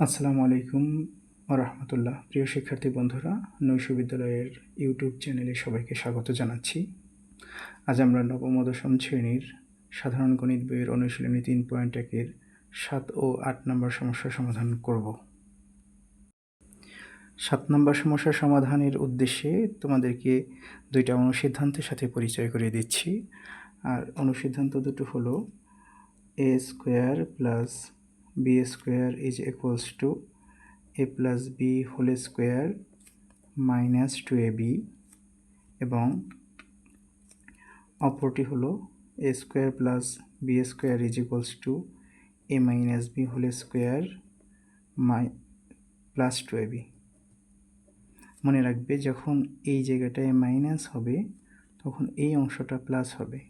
আসসালামু আলাইকুম রাহমাতুল্লাহ। প্রিয় শিক্ষার্থী বন্ধুরা, নৈশ বিদ্যালয়ের ইউটিউব চ্যানেলে সবাইকে স্বাগত জানাচ্ছি। আজ আমরা নবম ও দশম শ্রেণীর সাধারণ গণিত বইয়ের অনুশীলনী 3.1-এর 7 ও 8 নম্বর সমস্যার সমাধান করব। 7 নম্বর সমস্যার সমাধানের উদ্দেশ্যে তোমাদেরকে দুইটা অনুসিদ্ধান্তের সাথে পরিচয় করিয়ে দিচ্ছি। আর অনুসিদ্ধান্ত দুটো হলো a square plus b square is equals to a plus b whole square minus 2ab এবং অপরটি হলো a square plus b square is equals to a minus b whole square plus 2ab। মনে রাখবে, যখন এই জায়গাটায় মাইনাস হবে তখন এই অংশটা প্লাস হবে,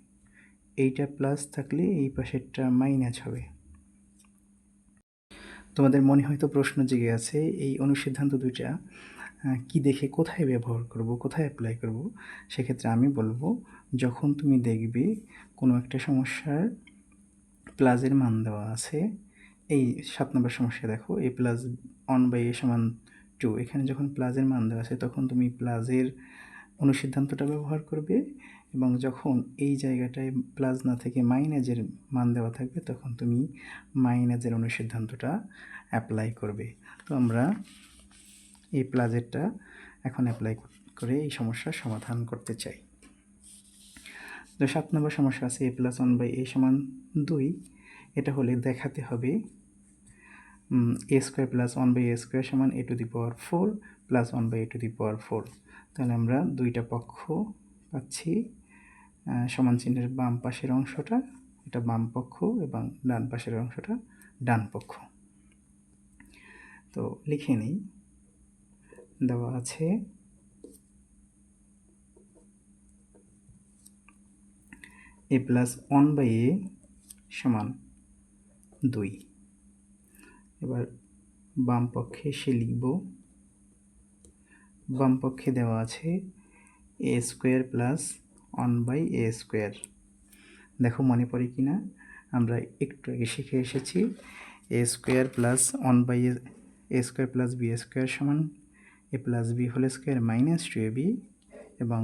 এইটা প্লাস থাকলে এই পাশেরটা মাইনাস হবে। তোমাদের মনে হয়তো প্রশ্ন জেগে আছে, এই অনুসিদ্ধান্ত দুইটা কি দেখে কোথায় ব্যবহার করব, কোথায় অ্যাপ্লাই করব। সেক্ষেত্রে আমি বলবো, যখন তুমি দেখবে কোনো একটা সমস্যার প্লাসের মান দেওয়া আছে, এই 7 নম্বর সমস্যা দেখো, a প্লাস 1/a সমান 2, এখানে যখন প্লাসের মান দেওয়া আছে তখন তুমি প্লাসের অনুসিদ্ধান্তটা ব্যবহার করবে, এবং যখন এই জায়গাটায় প্লাস না থেকে মাইনাসের মান দেওয়া থাকবে তখন তুমি মাইনাসের অনুসিদ্ধান্তটা অ্যাপ্লাই করবে। তো আমরা এই প্লাসেরটা এখন অ্যাপ্লাই করে এই সমস্যার সমাধান করতে চাই। তো 7 নম্বর সমস্যা আছে a প্লাস 1/a সমান 2। এটা হলে দেখাতে হবে a square plus 1/a square সমান a to the power 4 plus 1/a to the power 4। তাহলে আমরা দুইটা পক্ষ পাচ্ছি, সমান চিহ্নের বাম পাশের অংশটা এটা বাম পক্ষ এবং ডান পাশের অংশটা ডান পক্ষ। তো লিখে নিই, দেওয়া আছে a প্লাস 1/a সমান 2। এবার বাম পক্ষে এসে লিখব, বাম পক্ষে দেওয়া আছে a square plus 1/a square. দেখো মনে পড়ে কি না, আমরা একটু আগে শিখে এসেছি a square plus 1/a square plus b square সমান a plus b whole square minus 2ab এবং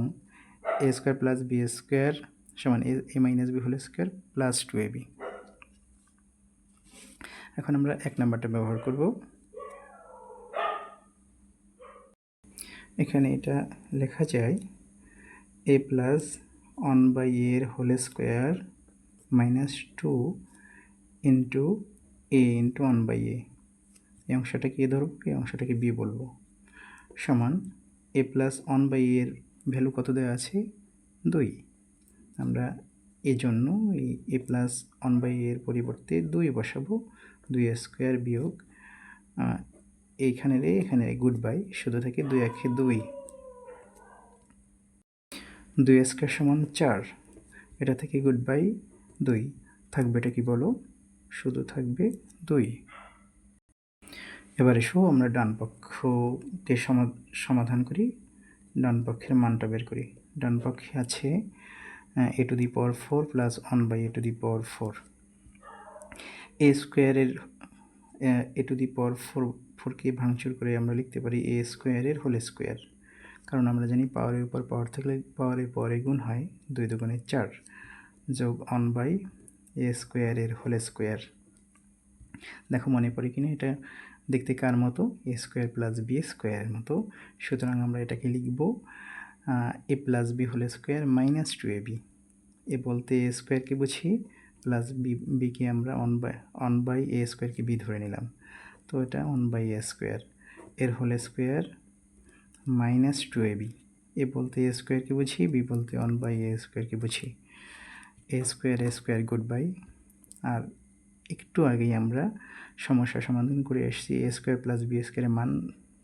a square plus b square সমান a minus b whole square plus 2ab। এখন আমরা 1 নাম্বারটা ব্যবহার করব। এখানে এটা লেখা যায় a প্লাস 1/a এর whole square minus 2 into a into 1/a। এই অংশটাকে a ধরবো, এই অংশটাকে b বলবো, সমান a প্লাস 1/a এর ভ্যালু কত দেওয়া আছে 2। আমরা এজন্য এই a প্লাস 1/a এর পরিবর্তে 2 বসাবো, 2 স্কোয়ার বিয়োগ এইখানের এখানে গুড বাই, শুধু থাকে 2 একে 2, 2 স্কোয়ার সমান 4, এটা থেকে গুড বাই 2, থাকবে এটা কি বলো, শুধু থাকবে 2। এবার এসো আমরা ডান পক্ষকে সমাধান করি, ডান পক্ষের মানটা বের করি। ডান পক্ষে আছে a to the power 4 plus 1/a to the power 4। a স্কোয়ারের a টু দি পাওয়ার 4কে ভাঙচুর করে আমরা লিখতে পারি a স্কোয়ারের হোল স্কোয়ার, কারণ আমরা জানি পাওয়ারের উপর পাওয়ার থাকলে পাওয়ারের পরে গুণ হয়, 2 দুগুণে 4 যোগ 1/a স্কোয়ারের হোল স্কোয়ার। দেখো মনে পড়ে কিনা, এটা দেখতে কার মতো, a স্কোয়ার প্লাস বি স্কোয়ারের মতো। সুতরাং আমরা এটাকে লিখব a plus b whole square minus 2ab। এ বলতে a স্কোয়ারকে বুঝি, প্লাস বিকে আমরা 1/a স্কোয়ারকে বি ধরে নিলাম, তো এটা 1/a স্কোয়ার এর হোল স্কোয়ার মাইনাস 2ab। এ বলতে a স্কোয়ারকে বুঝি, বি বলতে 1/a স্কোয়ারকে বুঝি, a স্কোয়ার গুড বাই। আর একটু আগেই আমরা সমস্যা সমাধান করে এসেছি, a স্কোয়ার প্লাস বি স্কোয়ারের মান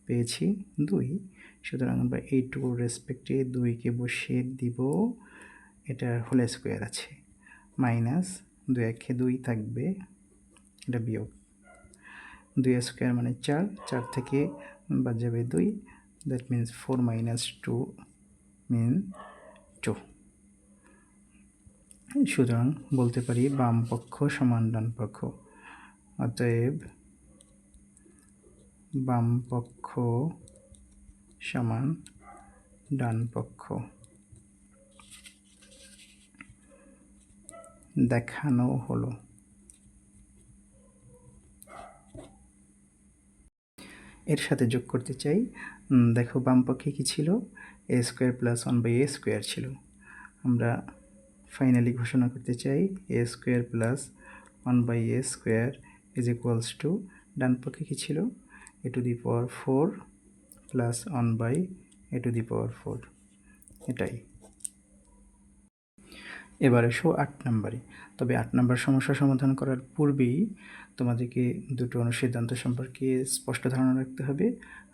পেয়েছি 2, সুতরাং আমরা এইটুকুর রেসপেক্টে 2কে বসিয়ে দিব, এটা হোল স্কোয়ার আছে, মাইনাস 2 একে 2 থাকবে, এটা বিয়োগ 2 স্কোয়ার মানে 4, 4 থেকে বাদ যাবে 2, দ্যাট মিন্স 4 মাইনাস 2 মিন 2। সুতরাং বলতে পারি বাম পক্ষ সমান ডান পক্ষ, অতএব বাম পক্ষ সমান ডান পক্ষ দেখানো হলো। এর সাথে যোগ করতে চাই, দেখো বাম পক্ষে কী ছিল, এ স্কোয়ার প্লাস 1/a স্কোয়ার ছিল। আমরা ফাইনালি ঘোষণা করতে চাই a square plus 1/a square is equals to, ডান পক্ষে কী ছিল, a⁴ প্লাস 1/a⁴, এটাই। এবার এসো 8 নম্বরে। তবে 8 নম্বর সমস্যা সমাধান করার পূর্বেই তোমাদেরকে দুটো অনুসিদ্ধান্ত সম্পর্কে স্পষ্ট ধারণা রাখতে হবে।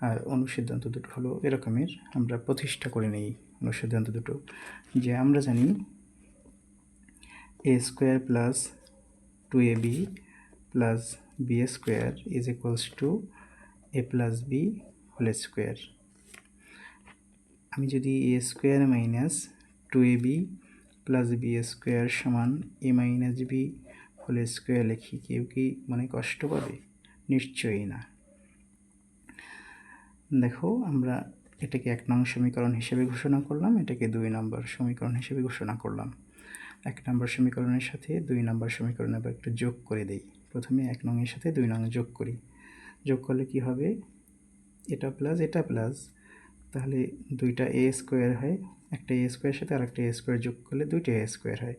আর অনুসিদ্ধান্ত দুটো হলো এরকমের, আমরা প্রতিষ্ঠা করে নেই অনুসিদ্ধান্ত দুটো। যে আমরা জানি a square plus 2ab plus b square is equals to a plus b whole square. আমি যদি a square minus 2ab plus b square সমান a minus b whole square লিখি, কেউ কি মনে কষ্ট পাবে? নিশ্চয়ই না। দেখো আমরা এটাকে 1 নং সমীকরণ হিসেবে ঘোষণা করলাম, এটাকে 2 নম্বর সমীকরণ হিসেবে ঘোষণা করলাম। 1 নম্বর সমীকরণের সাথে 2 নম্বর সমীকরণে আবার একটু যোগ করে দেই। প্রথমে 1 নং এর সাথে 2 নং যোগ করি। যোগ করলে কি হবে, এটা প্লাস, তাহলে দুইটা এ স্কোয়ার হয়, একটা এ স্কোয়ারের সাথে আরেকটা এ স্কোয়ার যোগ করলে দুইটা এ স্কোয়ার হয়।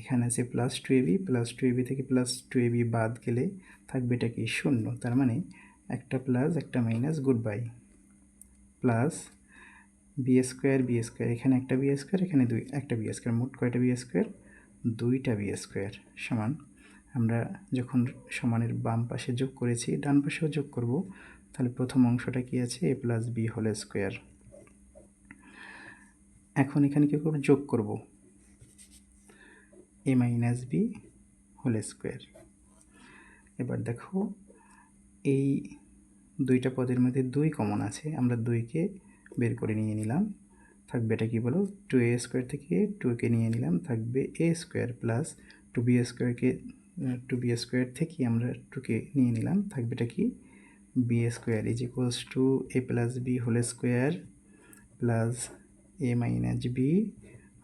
এখানে আছে প্লাস 2ab থেকে প্লাস 2ab বাদ গেলে থাকবে এটা কি, 0। তার মানে একটা প্লাস একটা minus, good bye. Plus b square এখানে একটা বি স্কোয়ার, এখানে একটা বি স্কোয়ার, মোট কয়টা বি স্কোয়ার, 2টা বি স্কোয়ার সমান। আমরা যখন সমানের বাম পাশে যোগ করেছি ডান পাশেও যোগ করব, তাহলে প্রথম অংশটা কি আছে, এ প্লাস বি হোল স্কোয়ার। এখন এখানে কী করব, যোগ করব এ মাইনাস বি হোল স্কোয়ার। এবার দেখো এই দুইটা পদের মধ্যে 2 কমন আছে, আমরা 2কে বের করে নিয়ে নিলাম, থাকবে এটা কি বলো, 2a স্কোয়ার থেকে 2কে নিয়ে নিলাম, থাকবে a square plus 2b square থেকে আমরা 2কে নিয়ে নিলাম, থাকবে এটা কি, b square is equals to a plus b whole square plus a minus b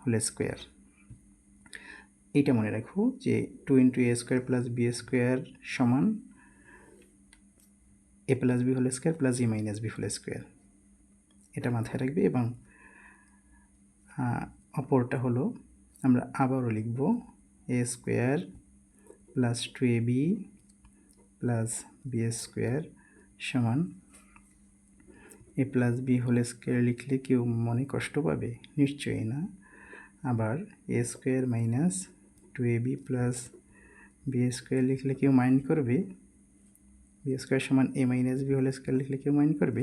whole square. এইটা মনে রাখো যে 2 into a square plus b square সমান a plus b whole square plus a minus b whole square, এটা মাথায় রাখবে। এবং অপরটা হলো আমরা আবারও লিখব a square plus 2ab plus b square সমান a plus b whole square লিখলে কেউ মনে কষ্ট পাবে? নিশ্চয়ই না। আবার a square minus 2ab plus b square লিখলে কেউ মাইন্ড করবে? বি স্কোয়ার সমান a minus b whole square লিখলে কেউ মাইন্ড করবে?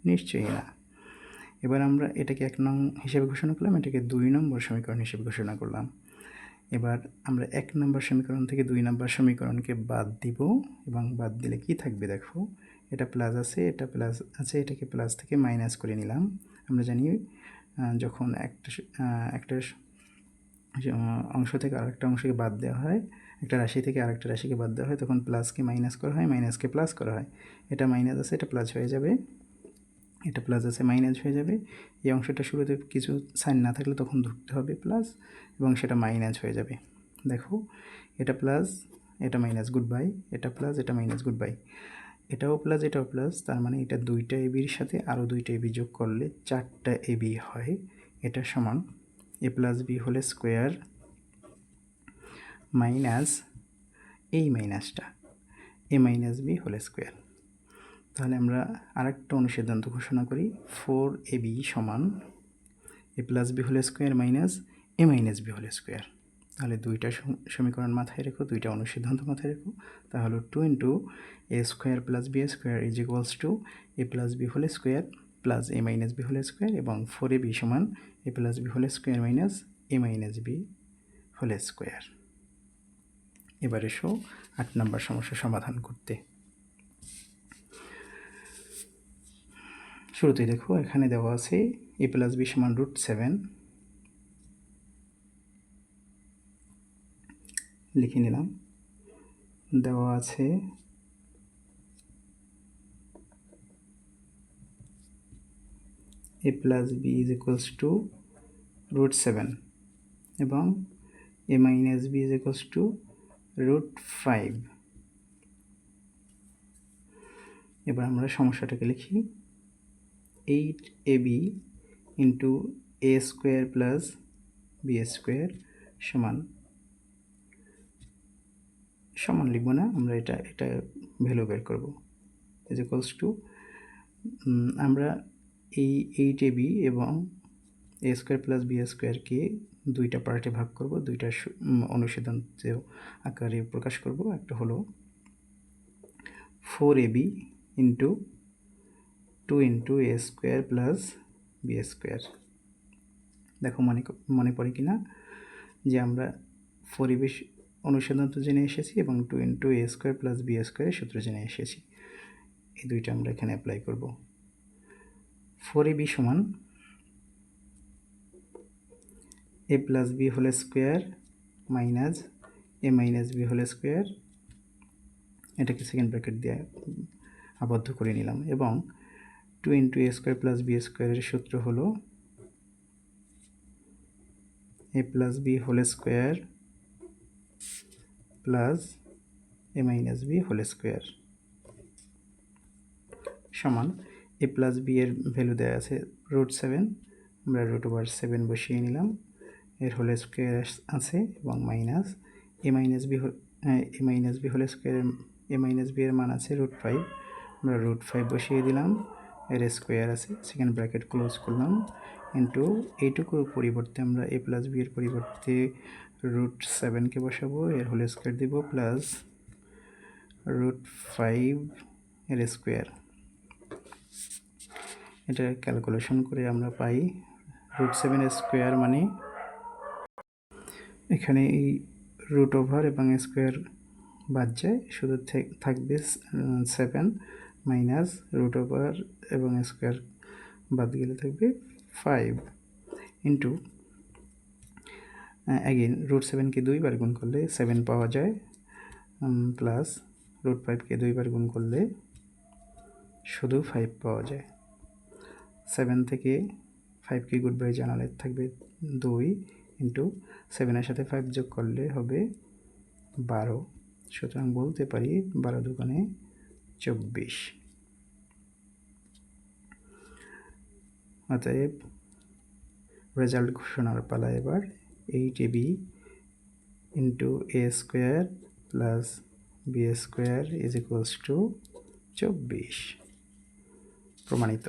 নিশ্চয়ই না। এবার আমরা এটাকে 1 নং হিসেবে ঘোষণা করলাম, এটাকে 2 নম্বর সমীকরণ হিসেবে ঘোষণা করলাম। এবার আমরা 1 নম্বর সমীকরণ থেকে 2 নম্বর সমীকরণকে বাদ দিব, এবং বাদ দিলে কি থাকবে দেখো, এটা প্লাস আছে, এটা প্লাস আছে, এটাকে প্লাস থেকে মাইনাস করে নিলাম। আমরা জানি যখন একটা অংশ থেকে আরেকটা অংশকে বাদ দেওয়া হয়, একটা রাশি থেকে আরেকটা রাশিকে বাদ দেওয়া হয়, তখন প্লাসকে মাইনাস করা হয়, মাইনাসকে প্লাস করা হয়। এটা মাইনাস আছে, এটা প্লাস হয়ে যাবে, এটা প্লাস আছে মাইনাস হয়ে যাবে। এই অংশটা শুরুতে কিছু সাইন না থাকলে তখন ধরতে হবে প্লাস, এবং সেটা মাইনাস হয়ে যাবে। দেখো এটা প্লাস এটা মাইনাস, গুড বাই, এটা প্লাস এটা মাইনাস, গুড বাই, এটাও প্লাস এটাও প্লাস, তার মানে এটা 2টা এবির সাথে আরও 2টা এবি যোগ করলে 4টা এবি হয়। এটা সমান a plus b whole square minus এই মাইনাসটা a minus b whole square. তাহলে আমরা আরেকটা অনুসিদ্ধান্ত ঘোষণা করি, 4ab সমান a plus b whole square minus a minus b whole square. তাহলে দুইটা সমীকরণ মাথায় রেখো, দুইটা অনুসিদ্ধান্ত মাথায় রেখো। তাহলে 2 into a square plus b square is equals to a plus b whole square plus a minus b whole square, এবং 4ab সমান a plus b whole square minus a minus b whole square. এবার এসো 8 নম্বর সমস্যা সমাধান করতে। শুরুতেই দেখো এখানে দেওয়া আছে এ প্লাস বি সমান √7, লিখে নিলাম। দেওয়া আছে a plus b is equals to √7 এবং a minus b is equals to √5। এবার আমরা সমস্যাটাকে লিখি 8ab into a square plus b square সমান লিখব না, আমরা এটা ভ্যালু বের করব ইজ ইকুয়ালস টু আমরা এই 8ab এবং এ স্কোয়ার প্লাস বি স্কোয়ারকে দুইটা পার্টে ভাগ করব, দুইটা অনুসিদ্ধান্ত আকারে প্রকাশ করব। একটা হলো 4ab into 2 into a square plus b square. দেখো মনে পড়ে কি না যে আমরা 4ab অনুসিদ্ধান্ত জেনে এসেছি এবং 2 into a square plus b স্কোয়ারের সূত্র জেনে এসেছি। এই দুইটা আমরা এখানে অ্যাপ্লাই করব। 4ab সমান a plus b whole square minus a minus b whole square, এটাকে সেকেন্ড ব্র্যাকেট দিয়ে আবদ্ধ করে নিলাম, এবং 2 into a square plus b স্কোয়ারের সূত্র হলো a plus b whole square plus a minus b whole square সমান এ প্লাস বি এর ভ্যালু দেওয়া আছে √7, আমরা √7 বসিয়ে নিলাম, এর হোল স্কোয়ার আছে এবং minus a minus b whole square, A minus B এর মান আছে √5, আমরা √5 বসিয়ে দিলাম, এর স্কোয়ার আছে, সেকেন্ড ব্র্যাকেট ক্লোজ করলাম, ইন্টু এইটুকুর পরিবর্তে আমরা এ প্লাস বি এর পরিবর্তে √7কে বসাবো, এর হোল স্কোয়ার দিব, প্লাস √5 এর স্কোয়ার। এটা ক্যালকুলেশন করে আমরা পাই √7 এর স্কোয়ার মানে এখানে এই রুট ওভার এবং স্কোয়ার বাদ যায়, শুধু থাকবে 7 মাইনাস রুট ওভার এবং স্কোয়ার বাদ গেলে থাকবে 5 ইন্টু অ্যাগেন √7কে 2 বার গুণ করলে 7 পাওয়া যায়, প্লাস √5কে 2 বার গুণ করলে শুধু 5 পাওয়া যায়। 7 থেকে 5কে গুড বাই জানালে থাকবে 2 ইন্টু 7 এর সাথে 5 যোগ করলে হবে 12, সুতরাং বলতে পারি 12 দুগুণে 24। অতএব রেজাল্ট ঘোষণার পালা এবার 8ab into a square plus b square is equals to 24 প্রমাণিত।